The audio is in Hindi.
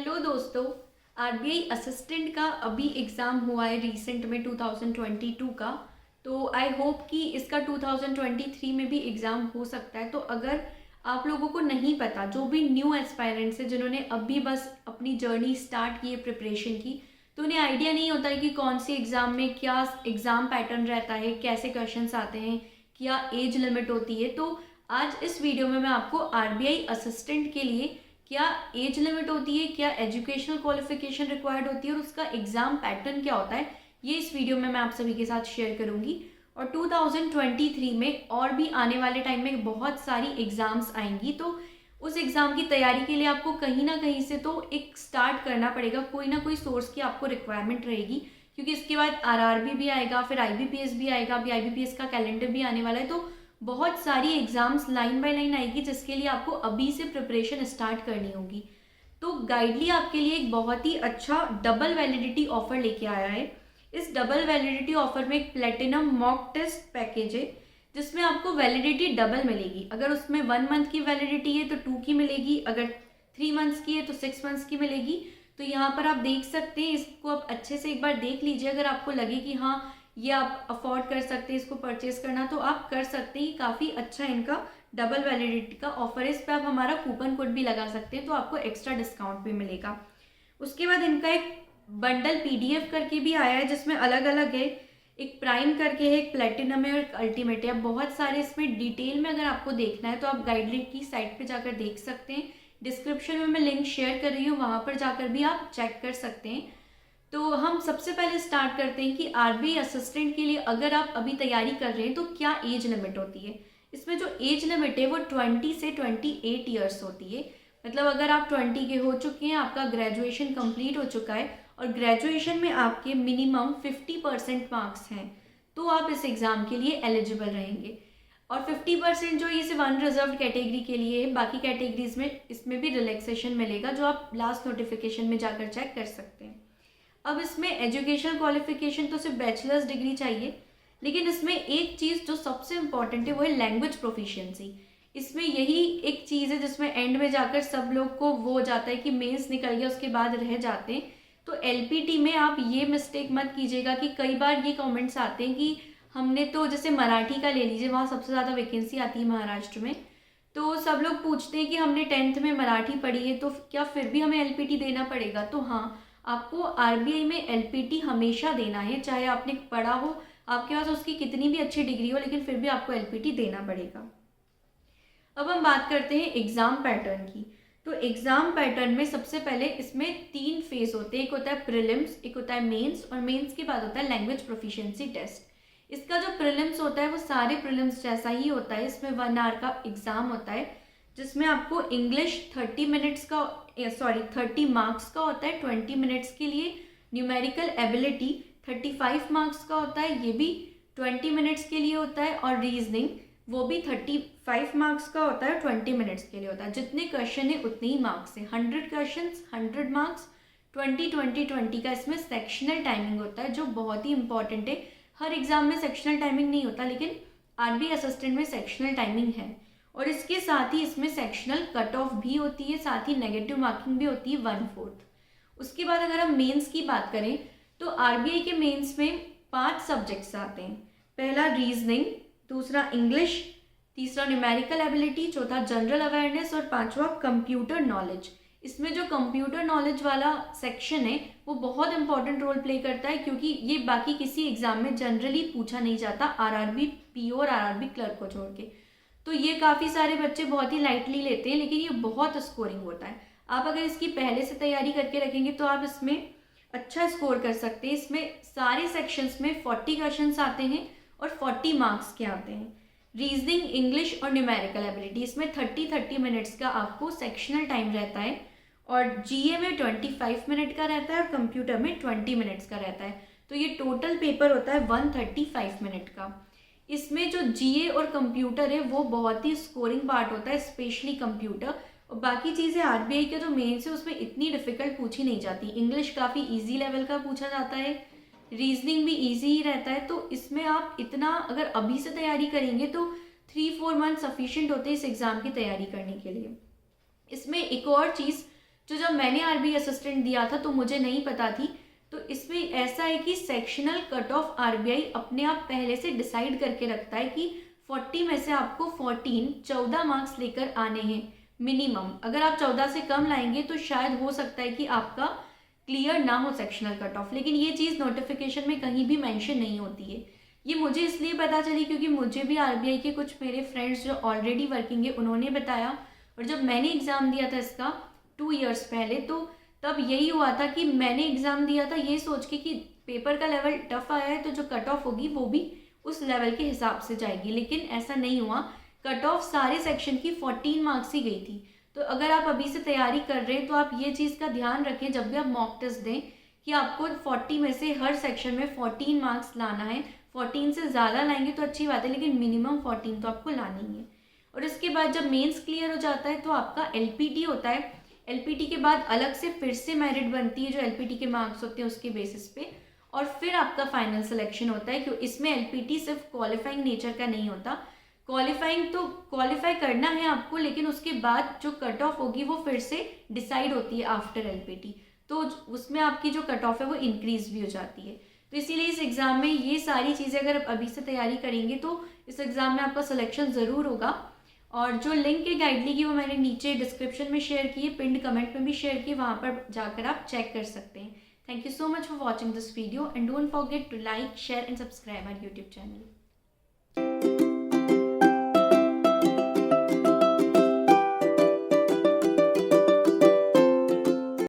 हेलो दोस्तों। आरबीआई असिस्टेंट का अभी एग्ज़ाम हुआ है रिसेंट में 2022 का। तो आई होप कि इसका 2023 में भी एग्ज़ाम हो सकता है। तो अगर आप लोगों को नहीं पता, जो भी न्यू एस्पायरेंट्स है जिन्होंने अभी बस अपनी जर्नी स्टार्ट की है प्रिपरेशन की, तो उन्हें आइडिया नहीं होता है कि कौन सी एग्ज़ाम में क्या एग्ज़ाम पैटर्न रहता है, कैसे क्वेश्चंस आते हैं, क्या एज लिमिट होती है। तो आज इस वीडियो में मैं आपको आरबीआई असिस्टेंट के लिए क्या एज लिमिट होती है, क्या एजुकेशनल क्वालिफिकेशन रिक्वायर्ड होती है और उसका एग्ज़ाम पैटर्न क्या होता है, ये इस वीडियो में मैं आप सभी के साथ शेयर करूंगी। और 2023 में और भी आने वाले टाइम में बहुत सारी एग्ज़ाम्स आएंगी, तो उस एग्ज़ाम की तैयारी के लिए आपको कहीं ना कहीं से तो एक स्टार्ट करना पड़ेगा, कोई ना कोई सोर्स की आपको रिक्वायरमेंट रहेगी। क्योंकि इसके बाद आरआरबी भी आएगा, फिर आईबीपीएस भी आएगा, अभी आईबीपीएस का कैलेंडर भी आने वाला है। तो बहुत सारी एग्जाम्स लाइन बाय लाइन आएगी जिसके लिए आपको अभी से प्रिपरेशन स्टार्ट करनी होगी। तो गाइडली आपके लिए एक बहुत ही अच्छा डबल वैलिडिटी ऑफर लेके आया है। इस डबल वैलिडिटी ऑफर में एक प्लेटिनम मॉक टेस्ट पैकेज है जिसमें आपको वैलिडिटी डबल मिलेगी। अगर उसमें 1 मंथ की वैलिडिटी है तो 2 की मिलेगी, अगर 3 मंथ्स की है तो 6 मंथ्स की मिलेगी। तो यहाँ पर आप देख सकते हैं, इसको आप अच्छे से एक बार देख लीजिए। अगर आपको लगे कि हाँ ये आप अफोर्ड कर सकते हैं इसको परचेज करना, तो आप कर सकते हैं। काफ़ी अच्छा इनका डबल वैलिडिटी का ऑफर है। इस पर आप हमारा कूपन कोड भी लगा सकते हैं तो आपको एक्स्ट्रा डिस्काउंट भी मिलेगा। उसके बाद इनका एक बंडल पीडीएफ करके भी आया है जिसमें अलग अलग है, एक प्राइम करके है, एक प्लेटिनम है और एक अल्टीमेट है। बहुत सारे इसमें डिटेल में अगर आपको देखना है तो आप गाइडलाइन की साइट पे जाकर देख सकते हैं। डिस्क्रिप्शन में मैं लिंक शेयर कर रही हूँ, वहाँ पर जाकर भी आप चेक कर सकते हैं। तो हम सबसे पहले स्टार्ट करते हैं कि आरबीआई असिस्टेंट के लिए अगर आप अभी तैयारी कर रहे हैं तो क्या एज लिमिट होती है। इसमें जो एज लिमिट है वो 20 से 28 ईयर्स होती है। मतलब अगर आप 20 के हो चुके हैं, आपका ग्रेजुएशन कंप्लीट हो चुका है और ग्रेजुएशन में आपके मिनिमम 50% मार्क्स हैं, तो आप इस एग्ज़ाम के लिए एलिजिबल रहेंगे। और 50% जो ये सिर्फ अनरिजर्व कैटेगरी के लिए है, बाकी कैटेगरीज में इसमें भी रिलैक्सेशन मिलेगा, जो आप लास्ट नोटिफिकेशन में जाकर चेक कर सकते हैं। अब इसमें एजुकेशनल क्वालिफिकेशन तो सिर्फ बैचलर्स डिग्री चाहिए, लेकिन इसमें एक चीज़ जो सबसे इम्पॉर्टेंट है वो है लैंग्वेज प्रोफिशिएंसी। इसमें यही एक चीज़ है जिसमें एंड में जाकर सब लोग को वो हो जाता है कि मेंस निकल गया उसके बाद रह जाते हैं। तो एलपीटी में आप ये मिस्टेक मत कीजिएगा कि कई बार ये कमेंट्स आते हैं कि हमने तो, जैसे मराठी का ले लीजिए, वहाँ सबसे ज़्यादा वैकेंसी आती है महाराष्ट्र में। तो सब लोग पूछते हैं कि हमने 10th में मराठी पढ़ी है तो क्या फिर भी हमें एलपीटी देना पड़ेगा। तो हाँ, आपको आरबीआई में एलपीटी हमेशा देना है, चाहे आपने पढ़ा हो, आपके पास उसकी कितनी भी अच्छी डिग्री हो, लेकिन फिर भी आपको एलपीटी देना पड़ेगा। अब हम बात करते हैं एग्ज़ाम पैटर्न की। तो एग्ज़ाम पैटर्न में सबसे पहले इसमें 3 फेज होते हैं। एक होता है प्रीलिम्स, एक होता है मेंस और मेंस के बाद होता है लैंग्वेज प्रोफिशिएंसी टेस्ट। इसका जो प्रीलिम्स होता है वो सारे प्रीलिम्स जैसा ही होता है। इसमें 1 आवर का एग्ज़ाम होता है जिसमें आपको इंग्लिश 30 मिनट्स का 30 मार्क्स का होता है 20 मिनट्स के लिए। न्यूमेरिकल एबिलिटी 35 मार्क्स का होता है, ये भी 20 मिनट्स के लिए होता है। और रीजनिंग वो भी 35 मार्क्स का होता है, 20 मिनट्स के लिए होता है। जितने क्वेश्चन है उतने ही मार्क्स है, 100 क्वेश्चन 100 मार्क्स। 20 का इसमें सेक्शनल टाइमिंग होता है जो बहुत ही इंपॉर्टेंट है। हर एग्जाम में सेक्शनल टाइमिंग नहीं होता, लेकिन आरबीआई असिस्टेंट में सेक्शनल टाइमिंग है। और इसके साथ ही इसमें सेक्शनल कट ऑफ भी होती है, साथ ही नेगेटिव मार्किंग भी होती है 1/4। उसके बाद अगर हम मेंस की बात करें तो आरबीआई के मेंस में 5 सब्जेक्ट्स आते हैं। पहला रीजनिंग, दूसरा इंग्लिश, तीसरा न्यूमेरिकल एबिलिटी, चौथा जनरल अवेयरनेस और 5वां कंप्यूटर नॉलेज। इसमें जो कंप्यूटर नॉलेज वाला सेक्शन है वो बहुत इंपॉर्टेंट रोल प्ले करता है, क्योंकि ये बाकी किसी एग्जाम में जनरली पूछा नहीं जाता, आरआरबी पीओ और आरआरबी क्लर्क को छोड़ के। तो ये काफ़ी सारे बच्चे बहुत ही लाइटली लेते हैं, लेकिन ये बहुत स्कोरिंग होता है। आप अगर इसकी पहले से तैयारी करके रखेंगे तो आप इसमें अच्छा स्कोर कर सकते हैं। इसमें सारे सेक्शंस में 40 क्वेश्चंस आते हैं और 40 मार्क्स के आते हैं। रीजनिंग, इंग्लिश और न्यूमेरिकल एबिलिटी, इसमें 30 मिनट्स का आपको सेक्शनल टाइम रहता है। और जीए में 25 मिनट का रहता है और कंप्यूटर में 20 मिनट्स का रहता है। तो ये टोटल पेपर होता है 135 मिनट का। इसमें जो जीए और कंप्यूटर है वो बहुत ही स्कोरिंग पार्ट होता है, स्पेशली कंप्यूटर। और बाकी चीज़ें आरबीआई का जो मेंस है उसमें इतनी डिफिकल्ट पूछी नहीं जाती। इंग्लिश काफ़ी इजी लेवल का पूछा जाता है, रीजनिंग भी इजी ही रहता है। तो इसमें आप इतना अगर अभी से तैयारी करेंगे तो 3-4 मंथ सफिशिएंट होते हैं इस एग्ज़ाम की तैयारी करने के लिए। इसमें एक और चीज़ जो जब मैंने आरबीआई असिस्टेंट दिया था तो मुझे नहीं पता थी। तो इसमें ऐसा है कि सेक्शनल कट ऑफ आरबीआई अपने आप पहले से डिसाइड करके रखता है कि 40 में से आपको 14 मार्क्स लेकर आने हैं मिनिमम। अगर आप 14 से कम लाएंगे तो शायद हो सकता है कि आपका क्लियर ना हो सेक्शनल कट ऑफ, लेकिन ये चीज़ नोटिफिकेशन में कहीं भी मेंशन नहीं होती है। ये मुझे इसलिए पता चली क्योंकि मुझे भी आरबीआई के कुछ मेरे फ्रेंड्स जो ऑलरेडी वर्किंग है उन्होंने बताया। और जब मैंने एग्ज़ाम दिया था इसका 2 ईयर्स पहले, तो तब यही हुआ था कि मैंने एग्ज़ाम दिया था ये सोच के कि पेपर का लेवल टफ आया है तो जो कट ऑफ होगी वो भी उस लेवल के हिसाब से जाएगी, लेकिन ऐसा नहीं हुआ। कट ऑफ सारे सेक्शन की 14 मार्क्स ही गई थी। तो अगर आप अभी से तैयारी कर रहे हैं तो आप ये चीज़ का ध्यान रखें जब भी आप मॉक टेस्ट दें कि आपको 40 में से हर सेक्शन में 14 मार्क्स लाना है। 14 से ज़्यादा लाएंगे तो अच्छी बात है, लेकिन मिनिमम 14 तो आपको लानी ही है। और इसके बाद जब मेंस क्लियर हो जाता है तो आपका एलपीटी होता है। एलपीटी के बाद अलग से फिर से मेरिट बनती है जो एलपीटी के मार्क्स होते हैं उसके बेसिस पे, और फिर आपका फाइनल सिलेक्शन होता है। क्यों इसमें एलपीटी सिर्फ क्वालिफाइंग नेचर का नहीं होता, क्वालिफाइंग तो क्वालिफाई करना है आपको, लेकिन उसके बाद जो कट ऑफ होगी वो फिर से डिसाइड होती है आफ्टर एलपीटी, तो उसमें आपकी जो कट ऑफ है वो इंक्रीज भी हो जाती है। तो इसीलिए इस एग्ज़ाम में ये सारी चीज़ें अगर अभी से तैयारी करेंगे तो इस एग्ज़ाम में आपका सिलेक्शन ज़रूर होगा। और जो लिंक है गाइडली की वो मैंने नीचे डिस्क्रिप्शन में शेयर की है, पिंड कमेंट में भी शेयर की, वहाँ पर जाकर आप चेक कर सकते हैं। Thank you so much for watching this video and don't forget to like, share and subscribe our YouTube channel.